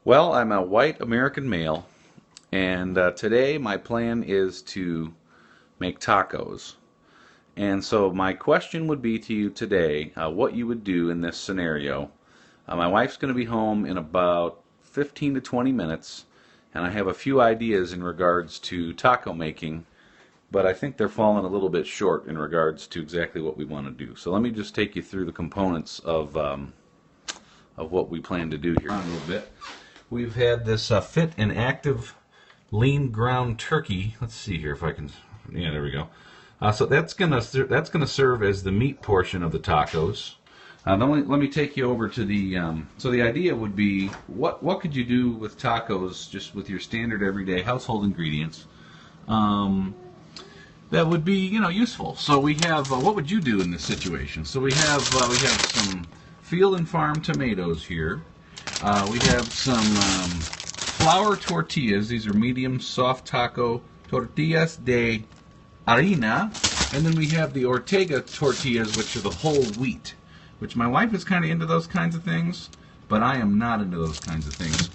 Well, I'm a white American male, and today my plan is to make tacos. And so my question would be to you today, what you would do in this scenario. My wife's going to be home in about 15 to 20 minutes, and I have a few ideas in regards to taco making, but I think they're falling a little bit short in regards to exactly what we want to do. So let me just take you through the components of what we plan to do here in a little bit. We've had this fit and active lean ground turkey. Let's see here if I can. Yeah, there we go. So that's gonna serve as the meat portion of the tacos. Let me take you over to the. So the idea would be what could you do with tacos just with your standard everyday household ingredients that would be useful. So we have what would you do in this situation? So we have some field and farm tomatoes here. We have some flour tortillas. These are medium soft taco tortillas de harina. And then we have the Ortega tortillas, which are the whole wheat, which my wife is kind of into those kinds of things, but I am not into those kinds of things.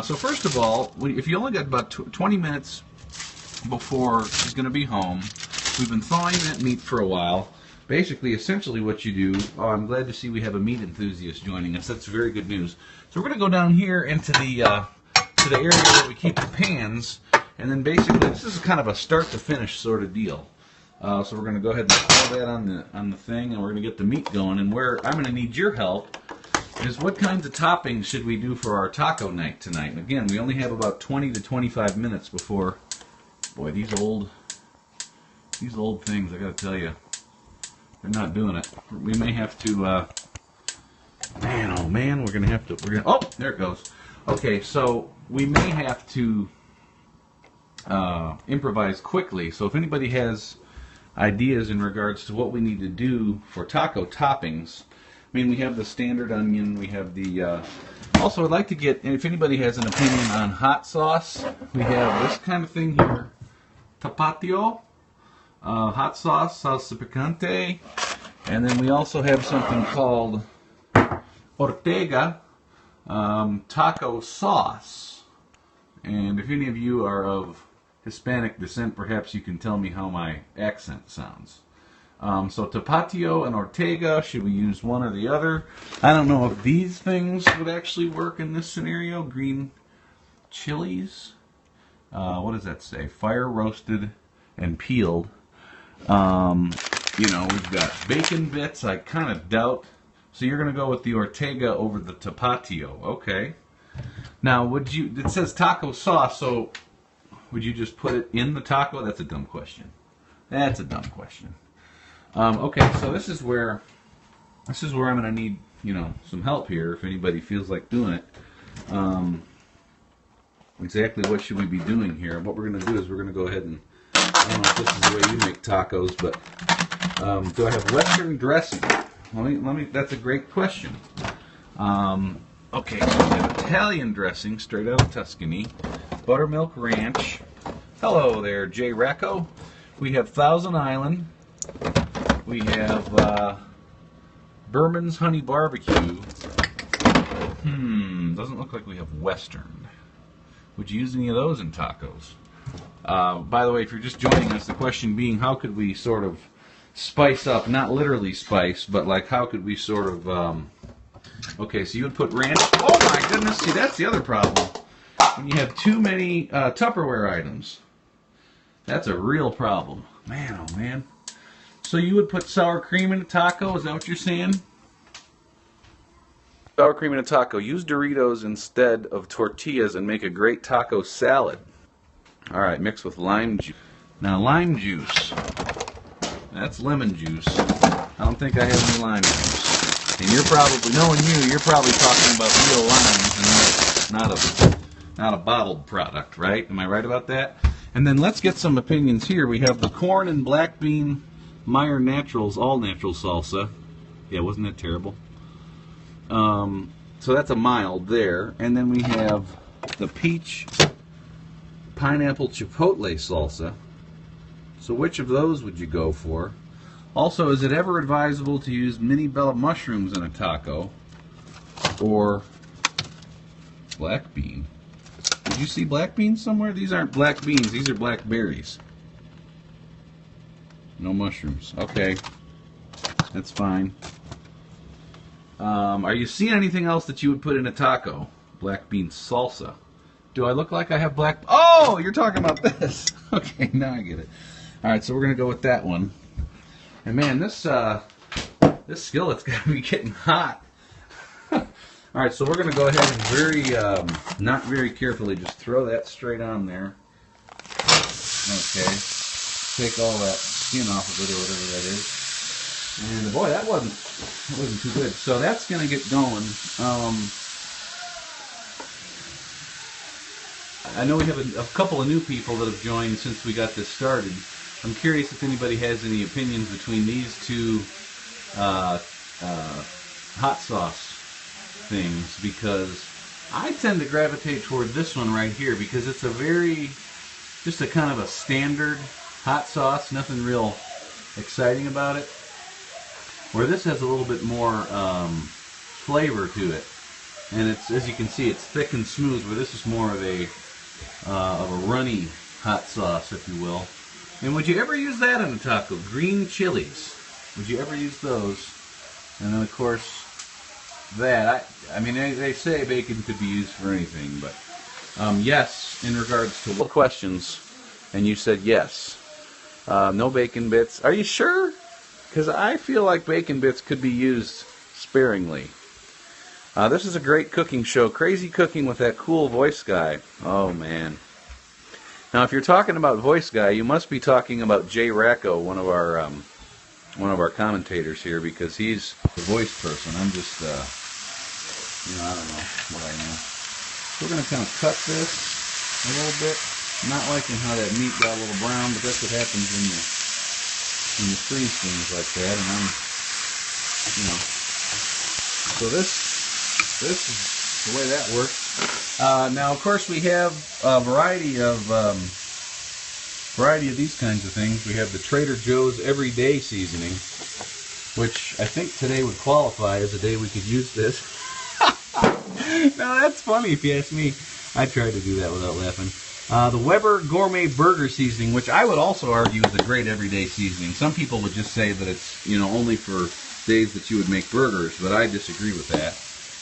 So first of all, if you only got about 20 minutes before she's going to be home, we've been thawing that meat for a while. Basically, essentially what you do, I'm glad to see we have a meat enthusiast joining us. That's very good news. So we're going to go down here into the area where we keep the pans, and then basically this is kind of a start to finish sort of deal. So we're going to go ahead and pour that on the thing, and we're going to get the meat going. And where I'm going to need your help is what kinds of toppings should we do for our taco night tonight? And again, we only have about 20 to 25 minutes before. Boy, these old things, I got to tell you. They're not doing it. We may have to, man, oh man, oh, there it goes. Okay, so we may have to improvise quickly. So if anybody has ideas in regards to what we need to do for taco toppings, I mean, we have the standard onion, we have the, also I'd like to get, if anybody has an opinion on hot sauce, we have this kind of thing here, tapatio. Hot sauce, salsa picante, and then we also have something called Ortega taco sauce. And if any of you are of Hispanic descent, perhaps you can tell me how my accent sounds. So tapatio and Ortega, should we use one or the other? I don't know if these things would actually work in this scenario. Green chilies, what does that say? Fire roasted and peeled. We've got bacon bits, I kind of doubt. So you're going to go with the Ortega over the tapatio. Okay. Now, it says taco sauce, so would you just put it in the taco? That's a dumb question. That's a dumb question. Okay, so this is where I'm going to need, some help here if anybody feels like doing it. Exactly what should we be doing here? What we're going to do is we're going to go ahead and, I don't know if this is the way you make tacos, but do I have Western dressing? Let me. That's a great question. Okay, so we have Italian dressing, straight out of Tuscany, buttermilk ranch. Hello there, Jay Racco. We have Thousand Island. We have Berman's Honey Barbecue. Doesn't look like we have Western. Would you use any of those in tacos? By the way, if you're just joining us, the question being, how could we sort of spice up, not literally spice, but like how could we sort of, okay, so you would put ranch. Oh my goodness, see, that's the other problem. When you have too many Tupperware items, that's a real problem. Man, oh man. So you would put sour cream in a taco, is that what you're saying? Sour cream in a taco. Use Doritos instead of tortillas and make a great taco salad. All right, mixed with lime juice. Now, lime juice. That's lemon juice. I don't think I have any lime juice. And you're probably, knowing you're probably talking about real limes and not a bottled product, right? Am I right about that? And then let's get some opinions here. We have the corn and black bean Meyer Naturals all natural salsa. Yeah, wasn't that terrible? So that's a mild there. And then we have the peach pineapple chipotle salsa. So which of those would you go for? Also, is it ever advisable to use mini bella mushrooms in a taco? Or Black bean. Did you see black beans somewhere? These aren't black beans. These are blackberries. No mushrooms. Okay. That's fine. Are you seeing anything else that you would put in a taco? Black bean salsa. Do I look like I have black... Oh, you're talking about this. Okay, now I get it. All right, so we're going to go with that one. And man, this skillet's got to be getting hot. All right, so we're going to go ahead and not very carefully just throw that straight on there. Okay. Take all that skin off of it or whatever that is. And boy, that wasn't too good. So that's going to get going. I know we have a couple of new people that have joined since we got this started. I'm curious if anybody has any opinions between these two hot sauce things, because I tend to gravitate toward this one right here because it's just a kind of a standard hot sauce, nothing real exciting about it. Where this has a little bit more flavor to it, and it's, as you can see, it's thick and smooth. Where this is more of a runny hot sauce, if you will. And would you ever use that in a taco? Green chilies. Would you ever use those? And then, of course, that. I mean, they say bacon could be used for anything, but yes, in regards to questions, and you said yes. No bacon bits. Are you sure? Because I feel like bacon bits could be used sparingly. This is a great cooking show. Crazy Cooking with that cool voice guy. Oh, man. Now, if you're talking about voice guy, you must be talking about Jay Racco, one of our commentators here, because he's the voice person. I'm just, I don't know what I know. So we're going to kind of cut this a little bit. Not liking how that meat got a little brown, but that's what happens when you freeze things like that. And I'm, so this is the way that works. Now, of course, we have a variety of these kinds of things. We have the Trader Joe's Everyday Seasoning, which I think today would qualify as a day we could use this. Now, that's funny if you ask me. I tried to do that without laughing. The Weber Gourmet Burger Seasoning, which I would also argue is a great everyday seasoning. Some people would just say that it's, only for days that you would make burgers, but I disagree with that.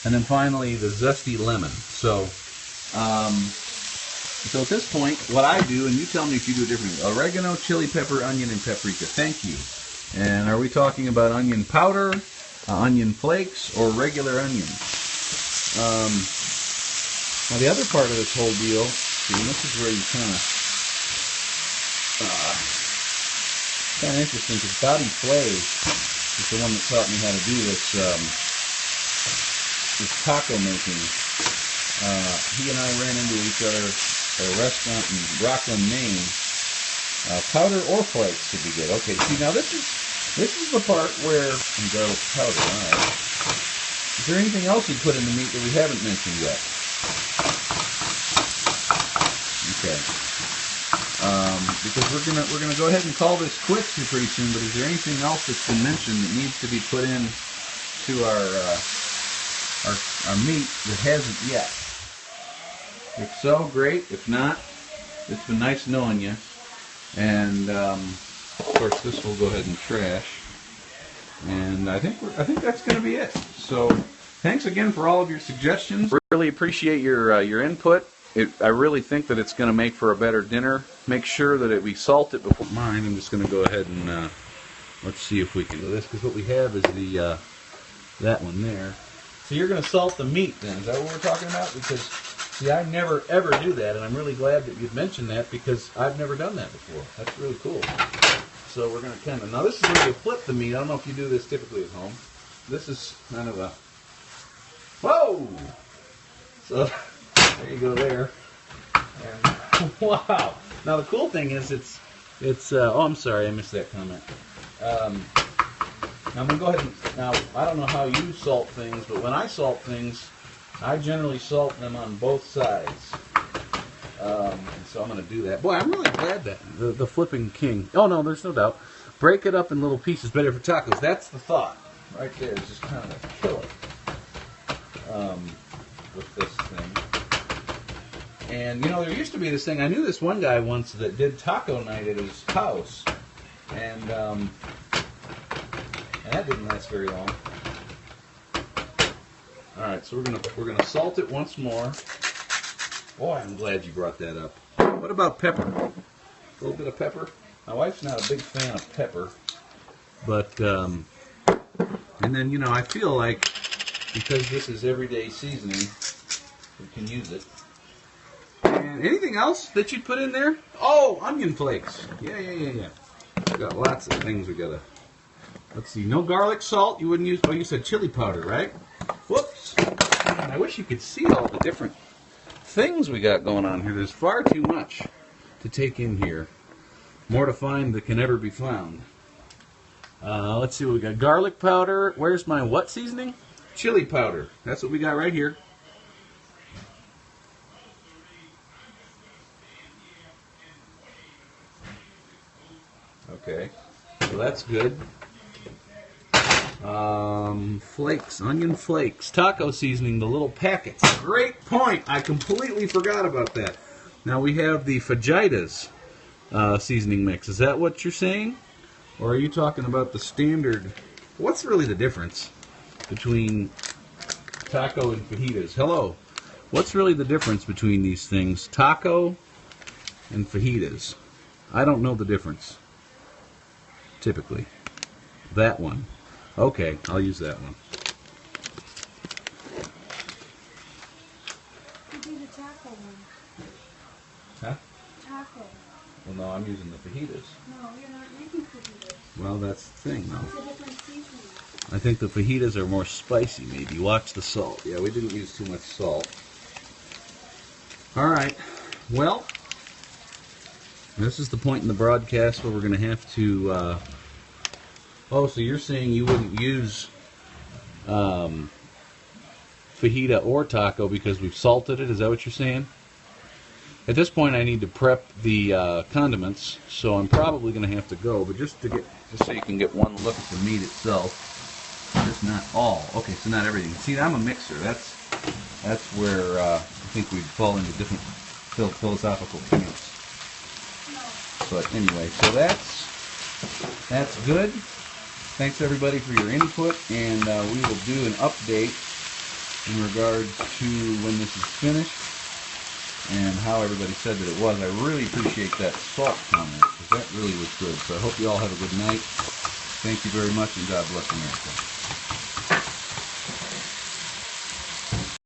And then finally, the Zesty Lemon. So at this point, what I do, and you tell me if you do it differently: oregano, chili pepper, onion, and paprika. Thank you. And are we talking about onion powder, onion flakes, or regular onions? Now the other part of this whole deal, see, and this is where you kind of interesting, because Bobby Flay is the one that taught me how to do this taco making. He and I ran into each other at a restaurant in Rockland, Maine. Powder or flakes could be good. Okay, see, now this is the part where garlic powder. All right. Is there anything else you put in the meat that we haven't mentioned yet? Okay. Because we're gonna go ahead and call this quits here pretty soon. But is there anything else that's been mentioned that needs to be put in to our meat that hasn't yet? If so, great. If not, it's been nice knowing you. And of course, this will go ahead and trash. And I think that's going to be it. So, thanks again for all of your suggestions. Really appreciate your input. I really think that it's going to make for a better dinner. Make sure that we salt it before mine. I'm just going to go ahead and let's see if we can do this, because what we have is the that one there. So you're going to salt the meat then? Is that what we're talking about? Because see, I never ever do that, and I'm really glad that you've mentioned that, because I've never done that before. That's really cool. So we're going to kind of, now this is where you flip the meat. I don't know if you do this typically at home. This is kind of a, whoa! So there you go there. And, wow. Now the cool thing is it's oh, I'm sorry, I missed that comment. Now I'm going to go ahead and, now I don't know how you salt things, but when I salt things, I generally salt them on both sides. And so I'm going to do that. Boy, I'm really glad that the flipping king. Oh no, there's no doubt. Break it up in little pieces, better for tacos. That's the thought right there. Just kind of kill it with this thing. And you know, there used to be this thing. I knew this one guy once that did taco night at his house, and that didn't last very long. All right, so we're gonna salt it once more. Boy, I'm glad you brought that up. What about pepper? A little bit of pepper. My wife's not a big fan of pepper, but and then you know, I feel like because this is everyday seasoning, we can use it. And anything else that you'd put in there? Oh, onion flakes. Yeah. We got lots of things we gotta. Let's see. No garlic salt. You wouldn't use. Oh, you said chili powder, right? Whoops. Man, I wish you could see all the different things we got going on here. There's far too much to take in here. More to find that can never be found. Let's see what we got. Garlic powder. Where's my what seasoning? Chili powder. That's what we got right here. Okay, so that's good. Flakes, onion flakes, taco seasoning, the little packets. Great point. I completely forgot about that. Now we have the fajitas seasoning mix. Is that what you're saying? Or are you talking about the standard? What's really the difference between taco and fajitas? Hello. What's really the difference between these things? Taco and fajitas. I don't know the difference. Typically. That one. Okay, I'll use that one. You do the taco one. Huh? Taco. Well, no, I'm using the fajitas. No, you're not making fajitas. Well, that's the thing, though. It's a different seasoning. I think the fajitas are more spicy, maybe. Watch the salt. Yeah, we didn't use too much salt. All right. Well, this is the point in the broadcast where we're going to have to... Oh, so you're saying you wouldn't use fajita or taco because we've salted it? Is that what you're saying? At this point, I need to prep the condiments, so I'm probably going to have to go. But just so you can get one look at the meat itself, just not all. Okay, so not everything. See, I'm a mixer. That's where I think we'd fall into different philosophical camps. But anyway, so that's good. Thanks everybody for your input, and we will do an update in regards to when this is finished and how everybody said that it was. I really appreciate that salt comment, because that really was good. So I hope you all have a good night. Thank you very much, and God bless America.